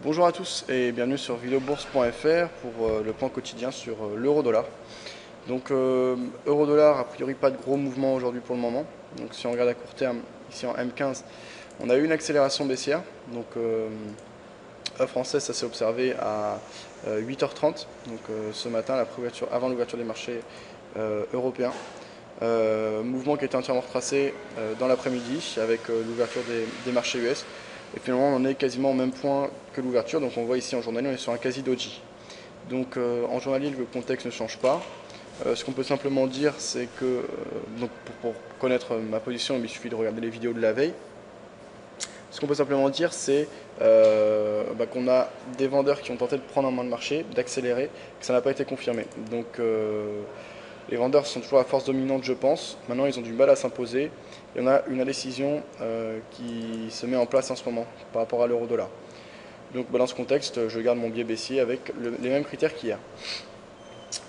Bonjour à tous et bienvenue sur videobourse.fr pour le point quotidien sur l'euro-dollar. Donc euro-dollar, a priori pas de gros mouvement aujourd'hui pour le moment. Donc si on regarde à court terme, ici en M15, on a eu une accélération baissière. Donc à française, ça s'est observé à 8h30, donc ce matin, avant l'ouverture des marchés européens. Mouvement qui a été entièrement retracé dans l'après-midi avec l'ouverture des marchés US. Et finalement, on en est quasiment au même point que l'ouverture. Donc on voit ici en journalier, on est sur un quasi doji. Donc en journalier, le contexte ne change pas. Ce qu'on peut simplement dire, c'est que donc pour connaître ma position, il suffit de regarder les vidéos de la veille. Ce qu'on peut simplement dire, c'est qu'on a des vendeurs qui ont tenté de prendre en main le marché, d'accélérer, que ça n'a pas été confirmé. Donc les vendeurs sont toujours à force dominante, je pense. Maintenant, ils ont du mal à s'imposer. Il y en a une indécision qui se met en place en ce moment par rapport à l'euro-dollar. Donc dans ce contexte, je garde mon biais baissier avec les mêmes critères qu'hier.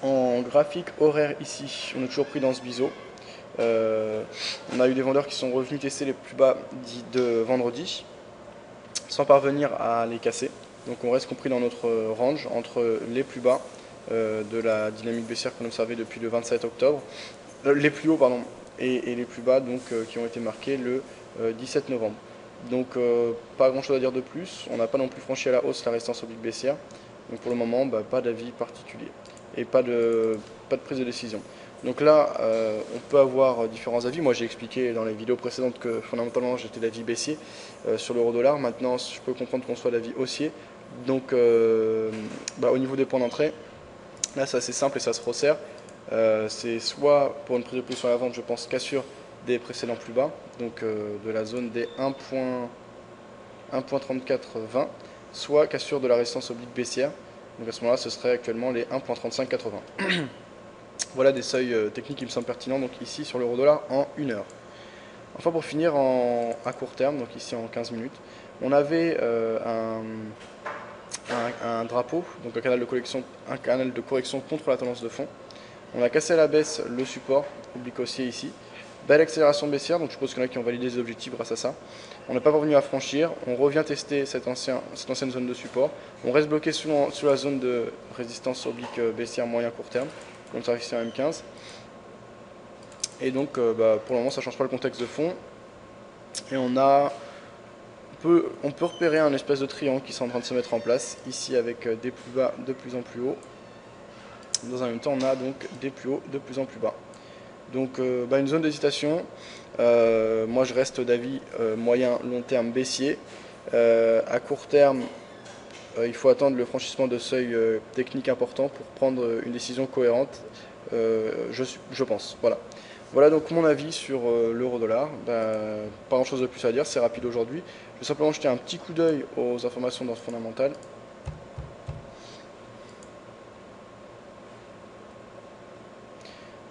En graphique horaire ici, on est toujours pris dans ce biseau. On a eu des vendeurs qui sont revenus tester les plus bas de vendredi, sans parvenir à les casser. Donc on reste compris dans notre range entre les plus bas de la dynamique baissière qu'on observait depuis le 27 octobre, les plus hauts pardon, et les plus bas donc, qui ont été marqués le 17 novembre. Donc pas grand chose à dire de plus, on n'a pas non plus franchi à la hausse la résistance oblique baissière, donc pour le moment pas d'avis particulier et pas de prise de décision. Donc là, on peut avoir différents avis. Moi, j'ai expliqué dans les vidéos précédentes que fondamentalement, j'étais d'avis baissier sur l'euro-dollar. Maintenant, je peux comprendre qu'on soit d'avis haussier. Donc, au niveau des points d'entrée, là, c'est assez simple et ça se resserre. C'est soit pour une prise de position à la vente, je pense, cassure des précédents plus bas, donc de la zone des 1.3420, soit cassure de la résistance oblique baissière. Donc à ce moment-là, ce serait actuellement les 1.3580. Voilà des seuils techniques qui me semblent pertinents donc ici sur l'euro-dollar en 1 heure. Enfin pour finir à court terme, donc ici en 15 minutes, on avait un drapeau, donc un canal de correction contre la tendance de fond. On a cassé à la baisse le support oblique haussier ici. Belle accélération baissière, donc je suppose qu'il y en a qui ont validé des objectifs grâce à ça. On n'a pas parvenu à franchir, on revient tester cette ancienne zone de support. On reste bloqué sous la zone de résistance oblique baissière moyen court terme, comme ça ici en M15. Et donc pour le moment ça ne change pas le contexte de fond. Et on peut repérer un espèce de triangle qui est en train de se mettre en place, ici avec des plus bas de plus en plus haut. Dans un même temps on a donc des plus hauts de plus en plus bas. Donc une zone d'hésitation, moi je reste d'avis moyen long terme baissier. À court terme, il faut attendre le franchissement de seuils techniques importants pour prendre une décision cohérente, je pense. Voilà donc mon avis sur l'euro-dollar. Pas grand chose de plus à dire, c'est rapide aujourd'hui. Je vais simplement jeter un petit coup d'œil aux informations d'ordre fondamental.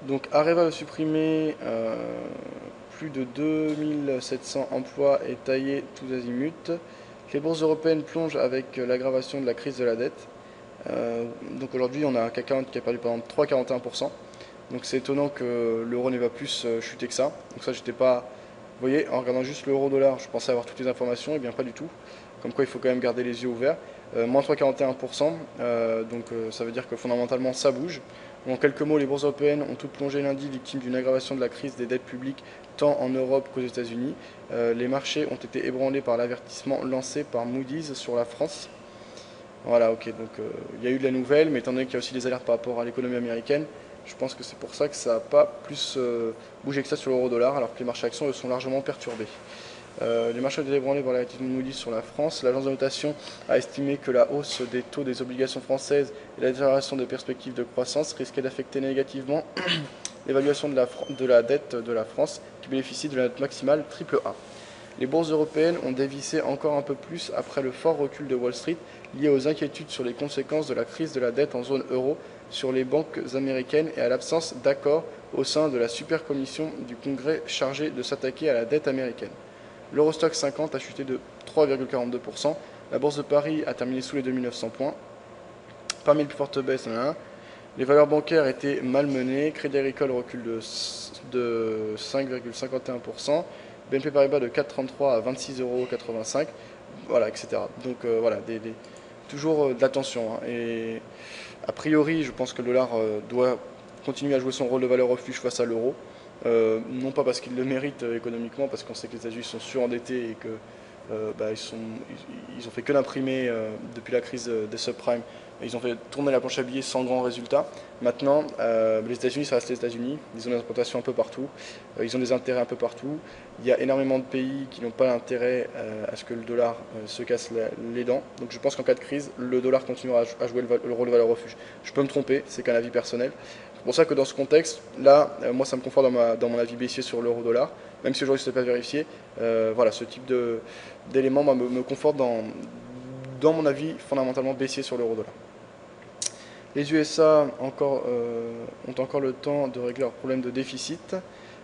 Donc Areva veut supprimer plus de 2700 emplois et tailler tous azimuts. Les bourses européennes plongent avec l'aggravation de la crise de la dette. Donc aujourd'hui on a un CAC 40 qui a perdu par exemple 3,41%. Donc c'est étonnant que l'euro n'ait pas plus chuté que ça. Donc ça j'étais pas... Vous voyez, en regardant juste l'euro-dollar, je pensais avoir toutes les informations, et bien pas du tout. Comme quoi il faut quand même garder les yeux ouverts. Moins 3,41%, ça veut dire que fondamentalement ça bouge. En quelques mots, les bourses européennes ont toutes plongé lundi, victimes d'une aggravation de la crise des dettes publiques, tant en Europe qu'aux États-Unis. Les marchés ont été ébranlés par l'avertissement lancé par Moody's sur la France. Voilà, ok, donc il y a eu de la nouvelle, mais étant donné qu'il y a aussi des alertes par rapport à l'économie américaine, je pense que c'est pour ça que ça n'a pas plus bougé que ça sur l'euro-dollar, alors que les marchés actions eux, sont largement perturbés. Les marchés ont été ébranlés par l'avertissement de Moody's sur la France. L'agence de notation a estimé que la hausse des taux des obligations françaises et la détérioration des perspectives de croissance risquaient d'affecter négativement l'évaluation de la dette de la France, qui bénéficie de la note maximale AAA. Les bourses européennes ont dévissé encore un peu plus après le fort recul de Wall Street lié aux inquiétudes sur les conséquences de la crise de la dette en zone euro sur les banques américaines et à l'absence d'accord au sein de la supercommission du Congrès chargée de s'attaquer à la dette américaine. L'Eurostoxx 50 a chuté de 3,42%. La bourse de Paris a terminé sous les 2900 points. Parmi les plus fortes baisses, les valeurs bancaires étaient malmenées. Crédit Agricole recule de 5,51%. BNP Paribas de 4,33 à 26,85 €. voilà, etc. Donc voilà, toujours de l'attention, hein. Et a priori, je pense que le dollar doit continuer à jouer son rôle de valeur refuge face à l'euro. Non pas parce qu'il le mérite économiquement, parce qu'on sait que les États-Unis sont surendettés et que ils ont fait que d'imprimer depuis la crise des subprimes. Ils ont fait tourner la planche à billets sans grand résultat. Maintenant, les États-Unis, ça reste les États-Unis. Ils ont des importations un peu partout. Ils ont des intérêts un peu partout. Il y a énormément de pays qui n'ont pas intérêt à ce que le dollar se casse les dents. Donc je pense qu'en cas de crise, le dollar continuera à jouer le rôle de valeur refuge. Je peux me tromper, c'est qu'un avis personnel. C'est pour ça que dans ce contexte, là, moi, ça me conforte dans mon avis baissier sur l'euro-dollar. Même si aujourd'hui, ce n'est pas vérifié. Voilà, ce type d'éléments me conforte dans mon avis fondamentalement baissier sur l'euro-dollar. Les USA ont encore le temps de régler leurs problèmes de déficit.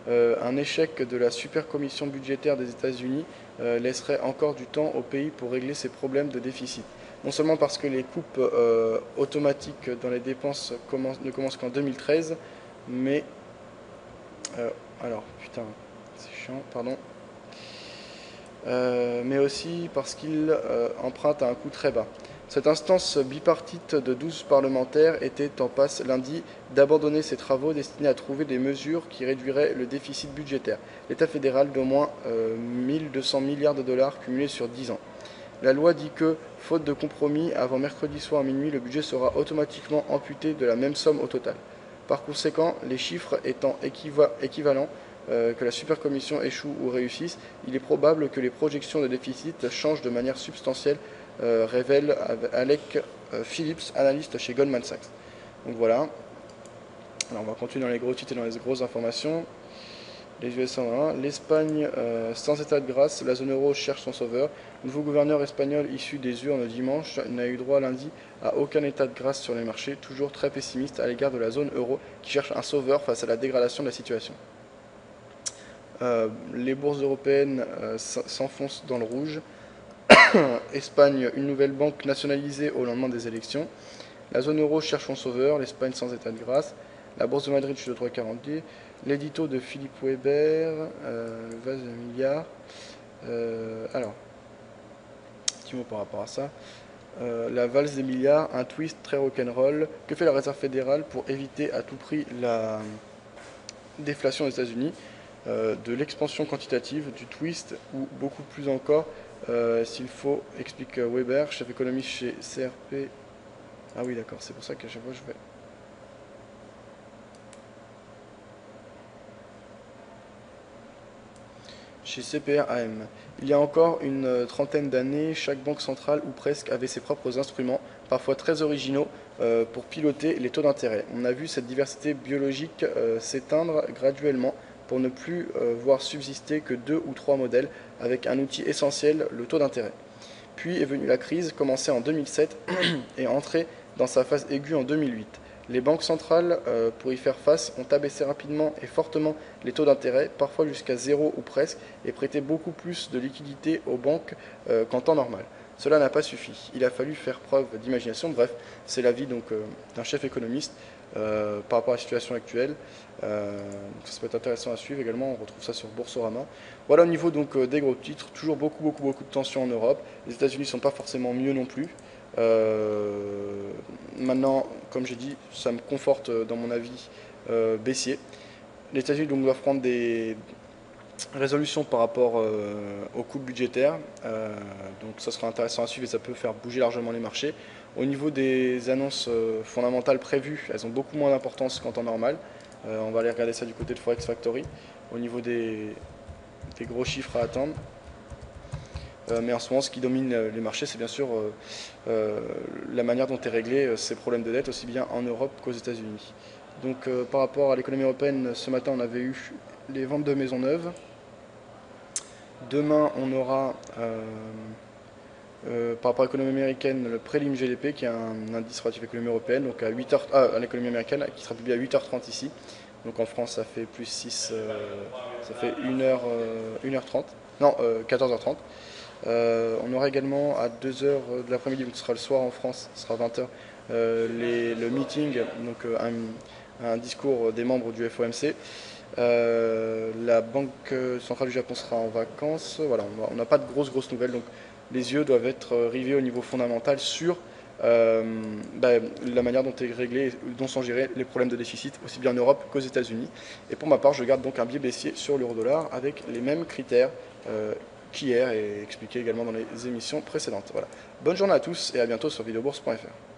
Un échec de la super commission budgétaire des États-Unis laisserait encore du temps au pays pour régler ses problèmes de déficit. Non seulement parce que les coupes automatiques dans les dépenses ne commencent qu'en 2013, mais... alors, putain, c'est chiant, pardon. Mais aussi parce qu'il emprunte à un coût très bas. Cette instance bipartite de 12 parlementaires était en passe lundi d'abandonner ses travaux destinés à trouver des mesures qui réduiraient le déficit budgétaire, l'État fédéral d'au moins 1200 milliards de dollars cumulés sur 10 ans. La loi dit que, faute de compromis, avant mercredi soir à minuit, le budget sera automatiquement amputé de la même somme au total. Par conséquent, les chiffres étant équivalents, que la supercommission échoue ou réussisse, il est probable que les projections de déficit changent de manière substantielle, révèle Alec Phillips, analyste chez Goldman Sachs. Donc voilà. Alors on va continuer dans les gros titres et dans les grosses informations. Les USA, l'Espagne sans état de grâce, la zone euro cherche son sauveur. Le nouveau gouverneur espagnol issu des urnes dimanche n'a eu droit lundi à aucun état de grâce sur les marchés, toujours très pessimiste à l'égard de la zone euro qui cherche un sauveur face à la dégradation de la situation. Les bourses européennes s'enfoncent dans le rouge. Espagne, une nouvelle banque nationalisée au lendemain des élections. La zone euro cherche son sauveur, l'Espagne sans état de grâce. La bourse de Madrid chute de 3,40. L'édito de Philippe Weber, le vase de milliards. Alors, petit mot par rapport à ça. La valse des milliards, un twist très rock'n'roll. Que fait la Réserve fédérale pour éviter à tout prix la déflation aux États-Unis, de l'expansion quantitative, du twist ou beaucoup plus encore, s'il faut, explique Weber, chef économiste chez CRP. Ah oui, d'accord, c'est pour ça qu'à chaque fois je vais. Chez CPR-AM. Il y a encore une trentaine d'années, chaque banque centrale ou presque avait ses propres instruments, parfois très originaux, pour piloter les taux d'intérêt. On a vu cette diversité biologique s'éteindre graduellement pour ne plus voir subsister que 2 ou 3 modèles avec un outil essentiel, le taux d'intérêt. Puis est venue la crise, commencée en 2007 et entrée dans sa phase aiguë en 2008. Les banques centrales, pour y faire face, ont abaissé rapidement et fortement les taux d'intérêt, parfois jusqu'à 0 ou presque, et prêté beaucoup plus de liquidités aux banques qu'en temps normal. Cela n'a pas suffi. Il a fallu faire preuve d'imagination. Bref, c'est l'avis d'un chef économiste par rapport à la situation actuelle. Ça peut être intéressant à suivre également. On retrouve ça sur Boursorama. Voilà au niveau des gros titres. Toujours beaucoup de tensions en Europe. Les États-Unis ne sont pas forcément mieux non plus. Maintenant, comme j'ai dit, ça me conforte dans mon avis baissier. Les États-Unis doivent prendre des résolutions par rapport aux coupes budgétaires. Donc ça sera intéressant à suivre et ça peut faire bouger largement les marchés. Au niveau des annonces fondamentales prévues, elles ont beaucoup moins d'importance qu'en temps normal. On va aller regarder ça du côté de Forex Factory. Au niveau des gros chiffres à attendre. Mais en ce moment, ce qui domine les marchés, c'est bien sûr la manière dont est réglé ces problèmes de dette, aussi bien en Europe qu'aux États-Unis. Donc par rapport à l'économie européenne, ce matin, on avait eu les ventes de maisons neuves. Demain, on aura, par rapport à l'économie américaine, le prélim GDP, qui est un indice relatif à l'économie européenne, donc à 8h, à l'économie américaine, qui sera publié à 8h30 ici. Donc en France, ça fait plus 6, ça fait 1h30, non, 14h30. On aura également à 2h de l'après-midi, donc ce sera le soir en France, ce sera 20h, le meeting, donc un discours des membres du FOMC. La Banque centrale du Japon sera en vacances. Voilà, on n'a pas de grosses nouvelles, donc les yeux doivent être rivés au niveau fondamental sur la manière dont est réglé, dont sont gérés les problèmes de déficit, aussi bien en Europe qu'aux États-Unis. Et pour ma part, je garde donc un biais baissier sur l'euro-dollar avec les mêmes critères qu'hier et expliqués également dans les émissions précédentes. Voilà. Bonne journée à tous et à bientôt sur videobourse.fr.